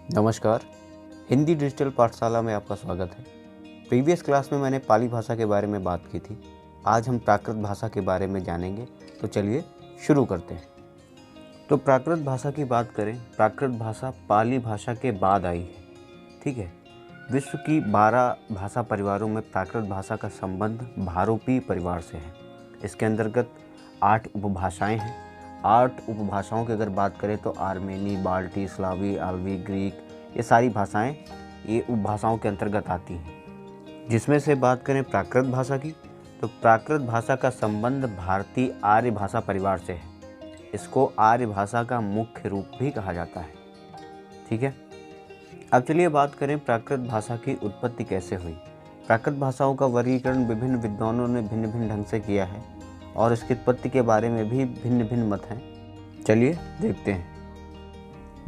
नमस्कार। हिंदी डिजिटल पाठशाला में आपका स्वागत है। प्रीवियस क्लास में मैंने पाली भाषा के बारे में बात की थी। आज हम प्राकृत भाषा के बारे में जानेंगे, तो चलिए शुरू करते हैं। तो प्राकृत भाषा की बात करें, प्राकृत भाषा पाली भाषा के बाद आई है। ठीक है। विश्व की 12 भाषा परिवारों में प्राकृत भाषा का संबंध भारोपी परिवार से है। इसके अंतर्गत 8 उपभाषाएं हैं। 8 उपभाषाओं की अगर बात करें तो आर्मेनी, बाल्टी, स्लावी, आल्वी, ग्रीक, ये सारी भाषाएं ये उपभाषाओं के अंतर्गत आती हैं। जिसमें से बात करें प्राकृत भाषा की, तो प्राकृत भाषा का संबंध भारतीय आर्य भाषा परिवार से है। इसको आर्य भाषा का मुख्य रूप भी कहा जाता है। ठीक है। अब चलिए बात करें प्राकृत भाषा की उत्पत्ति कैसे हुई। प्राकृत भाषाओं का वर्गीकरण विभिन्न विद्वानों ने भिन्न भिन्न ढंग से किया है और इसकी उत्पत्ति के बारे में भी भिन्न भिन्न मत हैं। चलिए देखते हैं।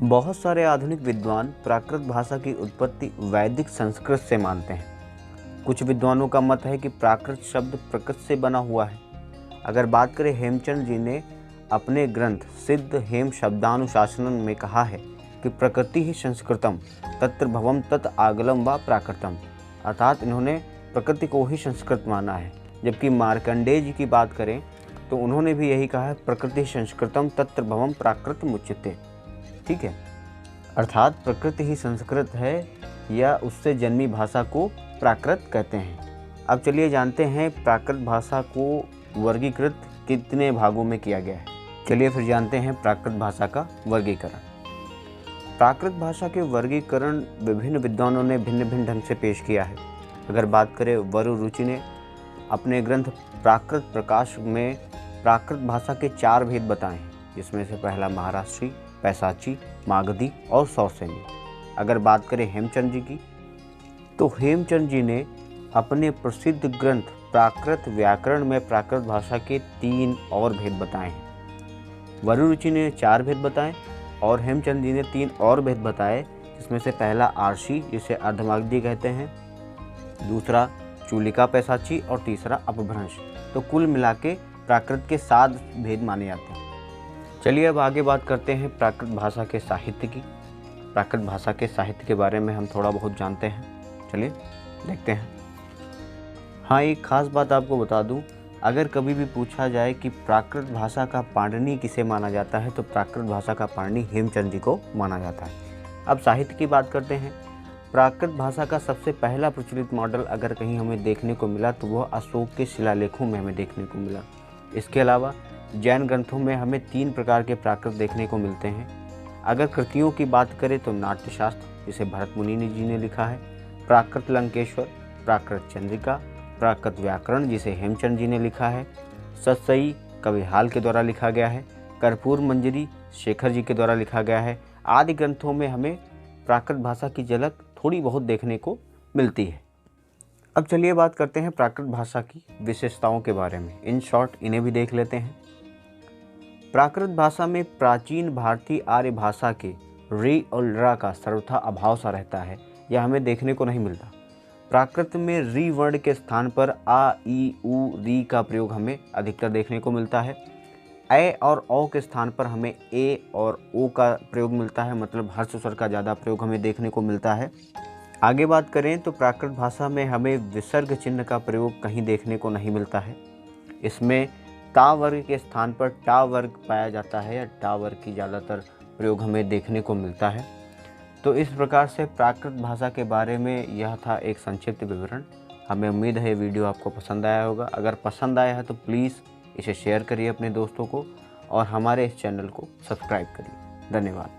बहुत सारे आधुनिक विद्वान प्राकृत भाषा की उत्पत्ति वैदिक संस्कृत से मानते हैं। कुछ विद्वानों का मत है कि प्राकृत शब्द प्रकृत से बना हुआ है। अगर बात करें, हेमचंद जी ने अपने ग्रंथ सिद्ध हेम शब्दानुशासनम में कहा है कि प्रकृति ही संस्कृतम तत्र भवम तत् आगलम व प्राकृतम, अर्थात इन्होंने प्रकृति को ही संस्कृत माना है। जबकि मार्कंडेय जी की बात करें तो उन्होंने भी यही कहा है, प्रकृति संस्कृतम तत्र भवम प्राकृत मुच्यते। ठीक है। अर्थात प्रकृति ही संस्कृत है या उससे जन्मी भाषा को प्राकृत कहते हैं। अब चलिए जानते हैं प्राकृत भाषा को वर्गीकृत कितने भागों में किया गया है। चलिए फिर जानते हैं प्राकृत भाषा का वर्गीकरण। प्राकृत भाषा के वर्गीकरण विभिन्न विद्वानों ने भिन्न भिन्न ढंग से पेश किया है। अगर बात करें, वरुरुचि ने अपने ग्रंथ प्राकृत प्रकाश में प्राकृत भाषा के 4 भेद बताए हैं, जिसमें से पहला महाराष्ट्री, पैसाची, मागधी और सौसेनी। अगर बात करें हेमचंद जी की, तो हेमचंद जी ने अपने प्रसिद्ध ग्रंथ प्राकृत व्याकरण में प्राकृत भाषा के 3 और भेद बताए हैं। वरुरुचि ने 4 भेद बताए और हेमचंद जी ने 3 और भेद बताए, जिसमें से पहला आर्षी, जिसे अर्धमागधी कहते हैं, दूसरा चूलिका पैसाची और तीसरा अपभ्रंश। तो कुल मिला के प्राकृत के 7 भेद माने जाते हैं। चलिए अब आगे बात करते हैं प्राकृत भाषा के साहित्य की। प्राकृत भाषा के साहित्य के बारे में हम थोड़ा बहुत जानते हैं। चलिए देखते हैं। हाँ, एक खास बात आपको बता दूं, अगर कभी भी पूछा जाए कि प्राकृत भाषा का पाणिनि किसे माना जाता है, तो प्राकृत भाषा का पाणिनि हेमचंद जी को माना जाता है। अब साहित्य की बात करते हैं। प्राकृत भाषा का सबसे पहला प्रचलित मॉडल अगर कहीं हमें देखने को मिला तो वह अशोक के शिलालेखों में हमें देखने को मिला। इसके अलावा जैन ग्रंथों में हमें 3 प्रकार के प्राकृत देखने को मिलते हैं। अगर कृतियों की बात करें तो नाट्यशास्त्र, जिसे भरत मुनि जी ने लिखा है, प्राकृत लंकेश्वर, प्राकृत चंद्रिका, प्राकृत व्याकरण, जिसे हेमचंद जी ने लिखा है, सतसई कविहाल के द्वारा लिखा गया है, कर्पूर मंजरी शेखर जी के द्वारा लिखा गया है, आदि ग्रंथों में हमें प्राकृत भाषा की झलक थोड़ी बहुत देखने को मिलती है। अब चलिए बात करते हैं प्राकृत भाषा की विशेषताओं के बारे में। इन शॉर्ट इन्हें भी देख लेते हैं। प्राकृत भाषा में प्राचीन भारतीय आर्य भाषा के री और रा का सर्वथा अभाव सा रहता है, यह हमें देखने को नहीं मिलता। प्राकृत में री वर्ण के स्थान पर आ, ई, उ, री का प्रयोग हमें अधिकतर देखने को मिलता है। ए और ओ के स्थान पर हमें ए और ओ का प्रयोग मिलता है, मतलब हर्ष स्वर का ज़्यादा प्रयोग हमें देखने को मिलता है। आगे बात करें तो प्राकृत भाषा में हमें विसर्ग चिन्ह का प्रयोग कहीं देखने को नहीं मिलता है। इसमें ता वर्ग के स्थान पर टा वर्ग पाया जाता है या टा वर्ग की ज़्यादातर प्रयोग हमें देखने को मिलता है। तो इस प्रकार से प्राकृत भाषा के बारे में यह था एक संक्षिप्त विवरण। हमें उम्मीद है ये वीडियो आपको पसंद आया होगा। अगर पसंद आया है तो प्लीज़ इसे शेयर करिए अपने दोस्तों को और हमारे इस चैनल को सब्सक्राइब करिए। धन्यवाद।